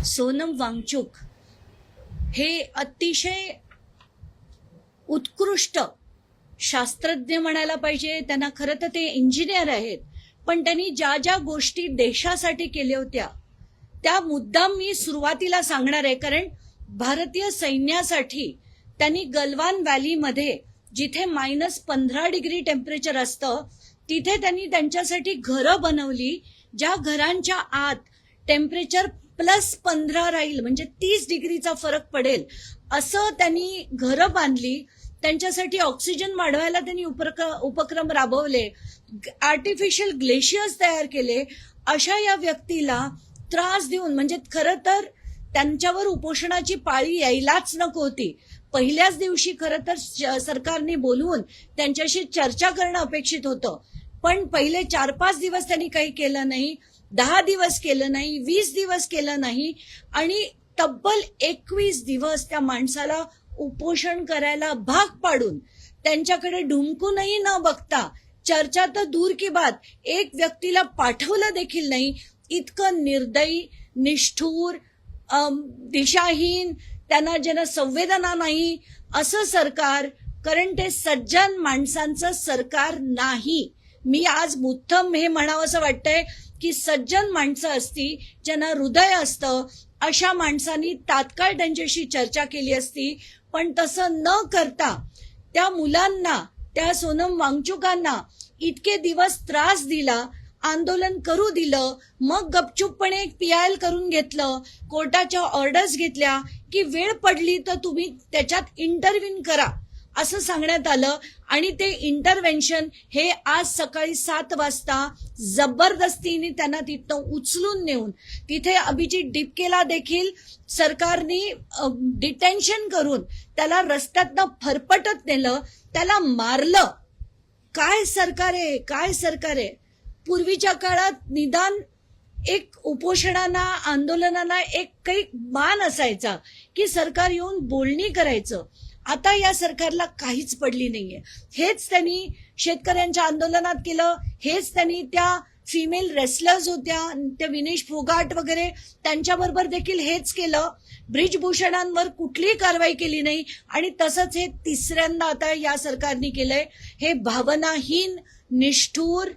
सोनम वांगचुक हे अतिशय उत्कृष्ट शास्त्रज्ञ म्हणायला पाहिजे. त्यांना खरं तर ते इंजिनियर आहेत, पण त्यांनी ज्या ज्या गोष्टी देशासाठी केल्या होत्या त्या मुद्दाम मी सुरुवातीला सांगणार आहे. कारण भारतीय सैन्यासाठी त्यांनी गलवान व्हॅलीमध्ये जिथे -15 टेम्परेचर असतं तिथे त्यांनी त्यांच्यासाठी घरं बनवली, ज्या घरांच्या आत टेम्परेचर +15 राहील, म्हणजे 30 डिग्रीचा फरक पडेल असं त्यांनी घरं बांधली. त्यांच्यासाठी ऑक्सिजन वाढवायला त्यांनी उपक्रम राबवले, आर्टिफिशियल ग्लेशियर्स तयार केले. अशा या व्यक्तीला त्रास देऊन, म्हणजे खरं तर त्यांच्यावर उपोषणाची पाळी यायलाच नको होती. पहिल्याच दिवशी खरं तर सरकारने बोलवून त्यांच्याशी चर्चा करणं अपेक्षित होतं, पण पहिले 4-5 दिवस त्यांनी काही केलं नाही, 10 दिवस केलं नाही, 20 दिवस केलं नाही, आणि तब्बल 21 दिवस त्या माणसाला उपोषण करायला भाग पाडून त्यांच्याकडे ढुंकूनही न बघता, चर्चा तर दूर की बात, एक व्यक्तीला पाठवलं देखील नाही. इतकं निर्दयी, निष्ठूर, दिशाहीन, त्यांना ज्यांना संवेदना नाही असं सरकार, कारण ते सज्जन माणसांचं सरकार नाही. मी आज मुद्दाम हे म्हणावं असं वाटतंय की सज्जन माणसं असती, ज्यांना हृदय असतं, अशा माणसांनी तात्काळ त्यांच्याशी चर्चा केली असती. पण तसं न करता त्या मुलांना, त्या सोनम वांगचुकांना इतके दिवस त्रास दिला, आंदोलन करू दिलं, मग गपचूपपणे PIL करून घेतलं, कोर्टाच्या ऑर्डर्स घेतल्या की वेळ पडली तर तुम्ही त्याच्यात इंटरव्हीन करा असं सांगण्यात आलं. आणि ते इंटरव्हेन्शन हे आज सकाळी 7 वाजता जबरदस्तीने त्यांना तिथं उचलून नेऊन तिथे अभिजित डिपकेला देखील सरकारने डिटेन्शन करून त्याला रस्त्यातनं फरफटत नेलं, त्याला मारलं. काय सरकार आहे, काय सरकार आहे. पूर्वीच्या काळात निदान एक उपोषणाला, आंदोलनाला एक काही मान असायचा की सरकार येऊन बोलणी करायचं. आता या सरकारला काहीच पडली नाहीये. हेच त्यांनी शेतकऱ्यांच्या आंदोलनात केलं, हेच त्यांनी त्या फिमेल रेसलर्स होत्या, त्या विनेश फोगाट वगैरे, त्यांच्याबरोबर देखील हेच केलं. ब्रिजभूषणांवर कुठलीही कारवाई केली नाही, आणि तसंच हे तिसऱ्यांदा आता या सरकारने केलंय. हे भावनाहीन, निष्ठूर,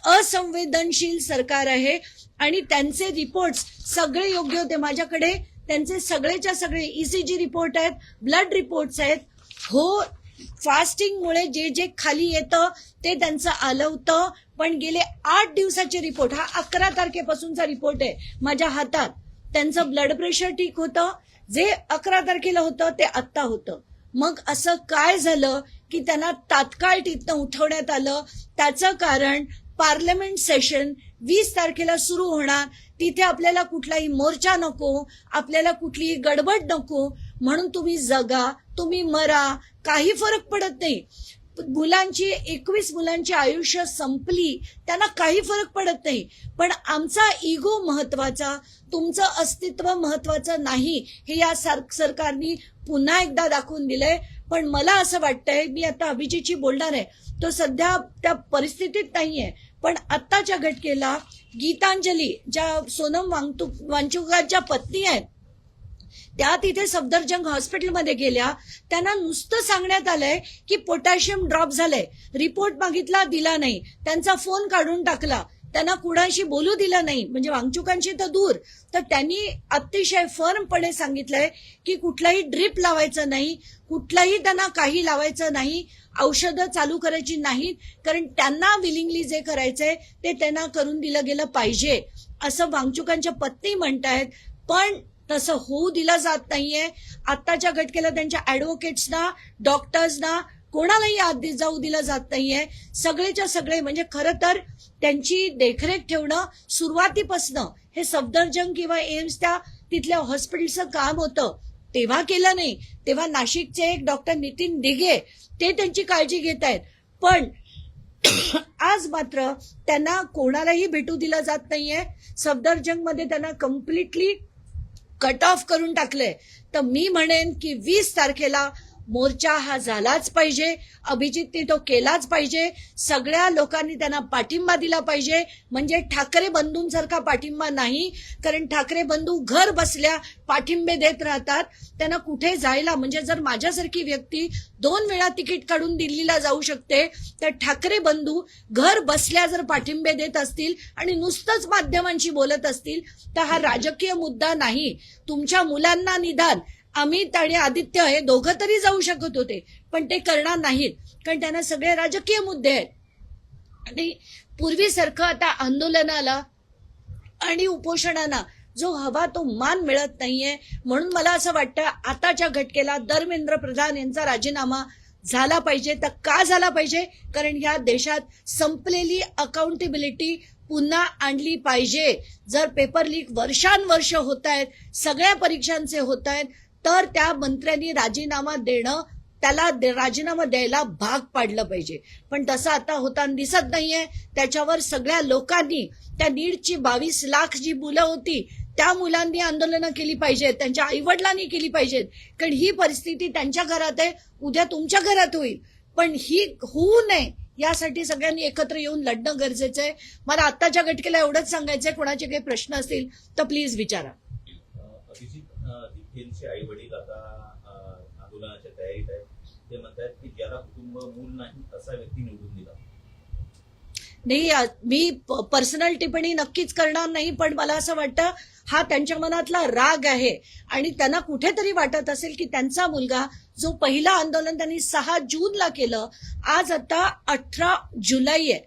असंवेदनशील सरकार आहे. आणि त्यांचे रिपोर्ट्स सगळे योग्य होते. माझ्याकडे त्यांचे सगळेच्या सगळे ECG रिपोर्ट आहेत, ब्लड रिपोर्ट्स आहेत. हो, फास्टिंगमुळे जे जे खाली येतं ते त्यांचं आलं होतं, पण गेले 8 दिवसाचे रिपोर्ट, हा 11 तारखेपासूनचा रिपोर्ट आहे माझ्या हातात. त्यांचं ब्लड प्रेशर ठीक होतं, जे 11 तारखेला होतं ते आत्ता होतं. मग असं काय झालं की त्यांना तात्काळ तिथनं उठवण्यात आलं? त्याचं कारण पार्लमेंट सेशन 20 तारखेला सुरू होणार, तिथे आपल्याला कुठलाही मोर्चा नको, आपल्याला कुठलीही गडबड नको, म्हणून तुम्ही जगा, तुम्ही मरा, काही फरक पडत नाही. मुलांची 21 मुलांची आयुष्य संपली, त्यांना काही फरक पडत नाही. पण आमचा इगो महत्वाचा, तुमचं अस्तित्व महत्वाचं नाही, हे या सरकारने पुन्हा एकदा दाखवून दिलंय. पण मला असं वाटतंय, मी आता अभिजितशी बोलणार आहे, तो सध्या त्या परिस्थितीत नाहीये, पण आत्ताच्या घटनेला गीतांजली, ज्या सोनम वांगचुकांच्या पत्नी आहेत, त्या तिथे सफदरजंग हॉस्पिटलमध्ये गेल्या. त्यांना नुसतं सांगण्यात आलंय की पोटॅशियम ड्रॉप झालंय. रिपोर्ट मागितला, दिला नाही, त्यांचा फोन काढून टाकला, त्यांना कुणाशी बोलू दिलं नाही, म्हणजे वांगचुकांशी तर दूर. तर त्यांनी अतिशय फर्मपणे सांगितलंय की कुठलाही ड्रिप लावायचं नाही, कुठलाही त्यांना काही लावायचं नाही, औषधं चालू करायची नाहीत, कारण त्यांना विलिंगली जे करायचंय ते त्यांना करून दिलं गेलं पाहिजे, असं वांगचुकांच्या पत्नी म्हणतायत. पण तसं होऊ दिलं जात नाहीये. आत्ताच्या घटनेला त्यांच्या ऍडव्होकेट्सना, डॉक्टर्सना, कोणालाही आत जाऊ दिलं जात नाहीये. सगळेच्या सगळे, म्हणजे खरं तर त्यांची देखरेख ठेवणं सुरुवातीपासनं हे सफदरजंग किंवा एम्स त्या तिथल्या हॉस्पिटलचं काम होतं. तेव्हा केलं नाही, तेव्हा नाशिकचे एक डॉक्टर नितीन दिघे ते त्यांची काळजी घेत आहेत. पण आज मात्र त्यांना कोणालाही भेटू दिलं जात नाहीये. सफदरजंगमध्ये त्यांना कम्प्लिटली कट ऑफ करून टाकलंय. तर मी म्हणेन की 20 तारखेला मोर्चा हा झालाच पाहिजे, अभिजितने तो केलाच पाहिजे, सगळ्या लोकांनी त्यांना पाठिंबा दिला पाहिजे. म्हणजे ठाकरे बंधूंसारखा पाठिंबा नाही, कारण ठाकरे बंधू घर बसल्या पाठिंबे देत राहतात. त्यांना कुठे जायला, म्हणजे जर माझ्यासारखी व्यक्ती 2 वेळा तिकीट काढून दिल्लीला जाऊ शकते, तर ठाकरे बंधू घर बसल्या जर पाठिंबे देत असतील आणि नुसतंच माध्यमांशी बोलत असतील तर हा राजकीय मुद्दा नाही. तुमच्या मुलांना निदान अमित आणि आदित्य हे दोघं तरी जाऊ शकत होते, पण ते करणार नाहीत, कारण त्यांना सगळे राजकीय मुद्दे आहेत. आणि पूर्वीसारखं आता आंदोलनाला आणि उपोषणाला जो हवा तो मान मिळत नाहीये. म्हणून मला असं वाटतं आताच्या घटकेला धर्मेंद्र प्रधान यांचा राजीनामा झाला पाहिजे. तर का झाला पाहिजे? कारण या देशात संपलेली अकाउंटेबिलिटी पुन्हा आणली पाहिजे. जर पेपर लीक वर्षानुवर्ष होत आहेत, सगळ्या परीक्षांचे होत आहेत, तर त्या मंत्र्यांनी राजीनामा देणं, त्याला राजीनामा द्यायला भाग पाडलं पाहिजे. पण तसं आता होताना दिसत नाहीये. त्याच्यावर सगळ्या लोकांनी, त्या नीटची 22 लाख जी मुलं होती त्या मुलांनी आंदोलनं केली पाहिजेत, त्यांच्या आईवडिलांनी केली पाहिजेत, कारण ही परिस्थिती त्यांच्या घरात आहे, उद्या तुमच्या घरात होईल. पण ही होऊ नये यासाठी सगळ्यांनी एकत्र येऊन लढणं गरजेचं आहे. मला आत्ताच्या घटकेला एवढंच सांगायचंय, कोणाचे काही प्रश्न असतील तर प्लीज विचारा. अभिजित दिखेलचे आई वडील आता आंदोलनाच्या तयारीत आहेत. ते म्हणतात की ज्याला कुटुंब मूल नाही असा व्यक्ती निवडून दिला. नाही, मी पर्सनल टिप्पणी नक्कीच करणार नाही, पण मला असं वाटतं हा त्यांच्या मनातला राग आहे आणि त्यांना कुठेतरी वाटत असेल की त्यांचा मुलगा जो पहिला आंदोलन त्यांनी 6 जूनला केलं, आज आता 18 जुलै आहे,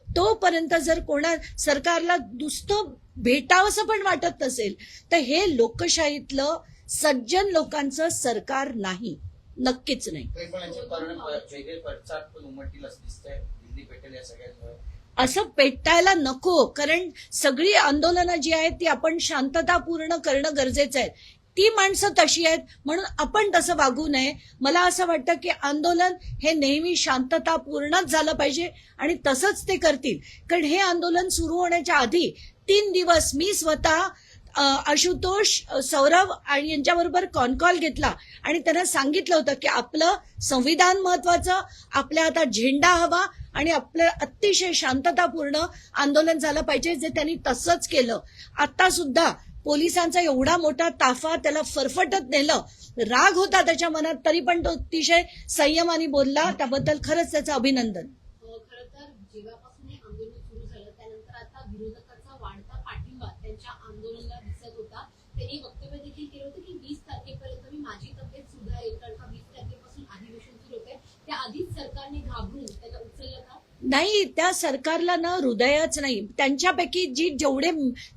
तोपर्यंत जर कोणा सरकारला नुसतं भेटावंसं पण वाटत नसेल तर हे लोकशाहीतलं सज्जन लोकांचं सरकार नाही, नक्कीच नाही. असं पेटायला नको, कारण सगळी आंदोलनं जी आहेत ती आपण शांततापूर्ण करणं गरजेचं आहे. ती माणसं तशी आहेत म्हणून आपण तसं वागू नये. मला असं वाटतं की आंदोलन हे नेहमी शांततापूर्णच झालं पाहिजे आणि तसंच ते करतील. कारण हे आंदोलन सुरू होण्याच्या आधी 3 दिवस मी स्वतः आशुतोष, सौरभ आणि यांच्याबरोबर कॉल घेतला आणि त्यांना सांगितलं होतं की आपलं संविधान महत्वाचं, आपल्या आता झेंडा हवा आणि आपलं अतिशय शांततापूर्ण आंदोलन झालं पाहिजे, जे त्यांनी तसंच केलं. आता सुद्धा पोलिसांचा एवढा मोठा ताफा त्याला फरफटत नेलं, राग होता त्याच्या मनात, तरी पण तो अतिशय संयमाने बोलला. त्याबद्दल खरंच त्याचं अभिनंदन. खरं तर जेव्हापासून हे आंदोलन सुरू झालं त्यानंतर आता विरोधकांचा वाढता पाठिंबा त्यांच्या आंदोलनाला दिसत होता. त्यांनी वक्तव्य देखील केलं होतं की 20 तारखेपर्यंत मी माझी तब्येत सुधारेल, कारण का 20 तारखेपासून अधिवेशन सुरू होते. त्या आधीच सरकारने घाबरून त्याला उचललं का? नाही, त्या सरकारला ना हृदयच नाही. त्यांच्यापैकी जेवढे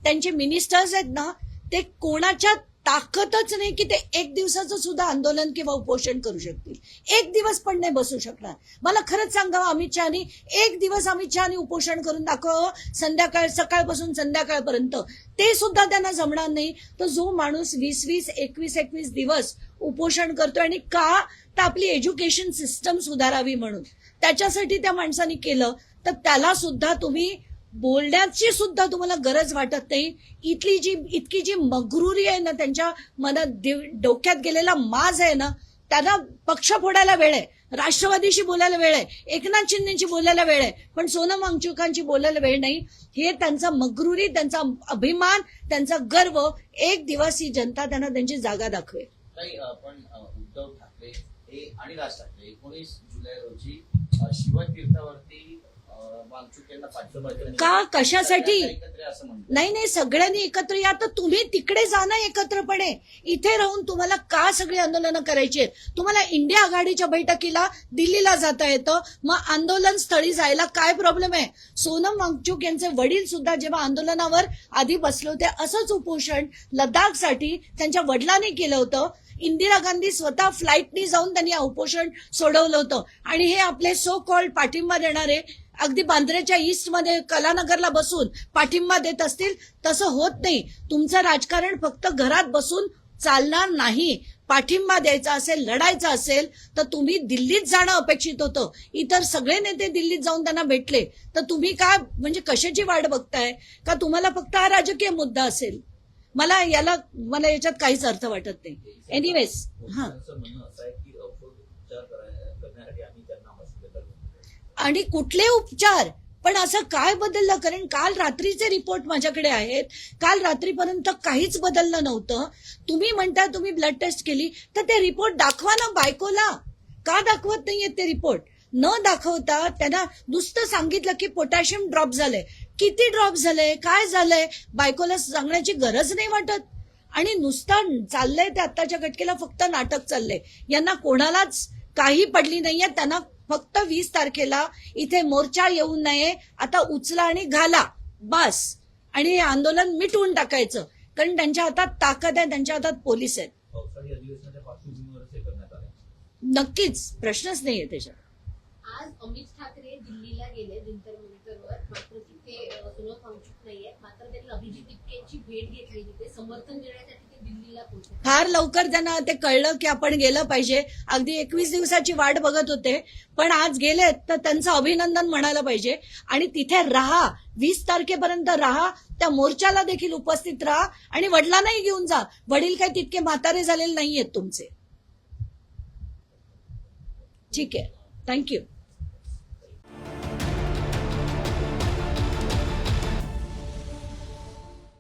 त्यांचे मिनिस्टर्स आहेत ना, ते कोणाच्या ताकदच नाही की ते 1 दिवसाचं सुद्धा आंदोलन किंवा उपोषण करू शकतील. 1 दिवस पण नाही बसू शकणार. मला खरंच सांगावं, अमित शहानी 1 दिवस अमित शहानी उपोषण करून दाखवावं, सकाळपासून संध्याकाळपर्यंत, ते सुद्धा त्यांना जमणार नाही. तर जो माणूस 20 21 दिवस उपोषण करतोय, आणि का, तर आपली एज्युकेशन सिस्टम सुधारावी म्हणून, त्याच्यासाठी त्या माणसाने केलं, तर त्याला सुद्धा तुम्ही बोलण्याची सुद्धा तुम्हाला गरज वाटत नाही. इतकी जी मगरुरी आहे ना, त्यांच्या मनात डोक्यात गेलेला माज आहे ना, त्यांना पक्ष फोडायला वेळ आहे, राष्ट्रवादीशी बोलायला वेळ आहे, एकनाथ शिंदेशी बोलायला वेळ आहे, पण सोनम वांगचुकांशी बोलायला वेळ नाही. हे त्यांचा मगरुरी, त्यांचा अभिमान, त्यांचा गर्व, एक दिवस ही जनता त्यांना त्यांची जागा दाखवेल. पण उद्धव ठाकरे आणि राज ठाकरे 19 जुलै रोजी शिवतीर्थावरती का, कशासाठी? नाही, सगळ्यांनी एकत्र या. तर तुम्ही तिकडे जाणं एकत्रपणे, इथे राहून तुम्हाला का सगळी आंदोलनं करायची आहेत? तुम्हाला इंडिया आघाडीच्या बैठकीला दिल्लीला जाता येतं, मग आंदोलन स्थळी जायला काय प्रॉब्लेम आहे? सोनम वांगचुक यांचे वडील सुद्धा जेव्हा आंदोलनावर आधी बसले होते, असंच उपोषण लडाखसाठी त्यांच्या वडिलांनी केलं होतं. इंदिरा गांधी स्वतः फ्लाईटनी जाऊन त्यांनी उपोषण सोडवलं होतं. आणि हे आपले सो कॉल्ड पाठिंबा देणारे अगदी बांद्र्याच्या ईस्टमध्ये कलानगरला बसून पाठिंबा देत असतील. तसं होत नाही. तुमचं राजकारण फक्त घरात बसून चालणार नाही. पाठिंबा द्यायचा असेल, लढायचं असेल तर तुम्ही दिल्लीत जाणं अपेक्षित होतं. इतर सगळे नेते दिल्लीत जाऊन त्यांना भेटले, तर तुम्ही काय म्हणजे कशाची वाट बघताय? का तुम्हाला फक्त हा राजकीय मुद्दा असेल? मला याच्यात काहीच अर्थ वाटत नाही. एनिवेज, म्हणणं असं आहे की आणि कुठले उपचार, पण असं काय बदललं? कारण काल रात्रीचे रिपोर्ट माझ्याकडे आहेत, काल रात्रीपर्यंत काहीच बदललं नव्हतं. तुम्ही म्हणता तुम्ही ब्लड टेस्ट केली, तर ते रिपोर्ट दाखवा ना बायकोला. का दाखवत नाहीये ते रिपोर्ट? न दाखवता त्यांना नुसतं सांगितलं की पोटॅशियम ड्रॉप झालंय. किती ड्रॉप झालंय, काय झालंय, बायकोला सांगण्याची गरज नाही वाटत. आणि नुसता चाललंय ते आत्ताच्या घटकेला फक्त नाटक चाललंय. यांना कोणालाच काही पडली नाहीये. त्यांना फक्त 20 तारखेला इथे मोर्चा येऊ नये, आता उचला आणि घाला बस, आणि हे आंदोलन मिटवून टाकायचं. कारण त्यांच्या हातात ताकद आहे, त्यांच्या हातात पोलीस आहेत. पावसाळी अधिवेशनाच्या पार्श्वभूमीवरच हे करण्यात आलं. नक्कीच प्रश्नच नाहीये त्याच्यात. आज अमित ठाकरे दिल्लीला गेले जंतर मंतरवर, मात्र तिथे सोनम वांगचूक नाहीये. मात्र त्यांनी अभिजित टिपकेंची भेट घेतली, तिथे समर्थन देण्यासाठी ते दिल्लीला पोहोचले. फार लवकर त्यांना ते कळलं की आपण गेलं पाहिजे. अगदी 21 दिवसाची वाट बघत होते, पण आज गेलेत तर त्यांचं अभिनंदन म्हणायला पाहिजे. आणि तिथे राहा, 20 तारखेपर्यंत राहा, त्या मोर्चाला देखील उपस्थित राहा आणि वडिलांनाही घेऊन जा. वडील काही तितके म्हातारे झालेले नाहीयेत तुमचे. ठीक आहे, थँक्यू.